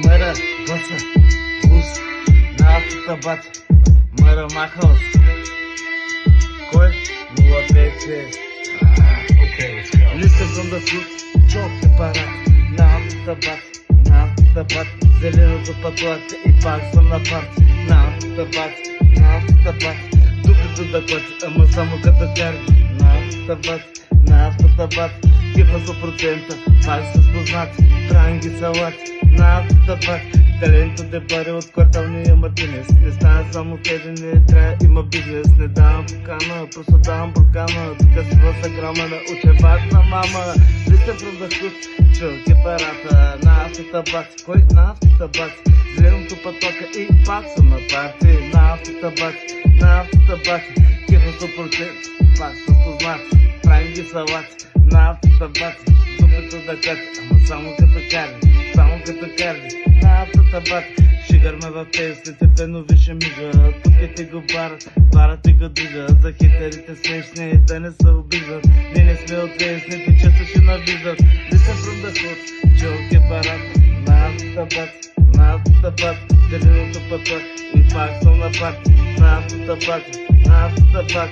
Мъра, бъса, бус, на автата бата. Мъра, махал се. Кой? 056. Listen from the foot, чок е парад. На автата бата, на автата бата. Зеленото пътлака и пак съм на парти. На автата бата, на автата бата. Докато да клати, ама само като кари. На автата бата, на автата бата. Кипа 100%, пак са спознати. Правим ги салати, на автата бата. Таленто те пари от кварталния Мартинес. Не става само не трябва има бизнес. Не давам покана, просто давам буркана. Тука си в грама на учебак на мама. Листен from the hood, чук е парата. На автата бати, кой на автата бати? Зеленото пътока и пак съм на парти. На автата бати, на автата бати. Кефа 100%, пак са познати. Правим ги салати, на автата бати. Дупето да кати, ама само като карди. Само като карди, на автата бати. Шигър ме във фейслите, пено више мига. Тук е ти го барат и го дига. За хитерите смешни, да не се обиждат. Ние не сме отвесни, ти често ще навиждат. Listen from the hood, чук е парата. На автата бати, на автата бати. Зеленото пътък и пак съм на парти. На автата бати, на автата бати.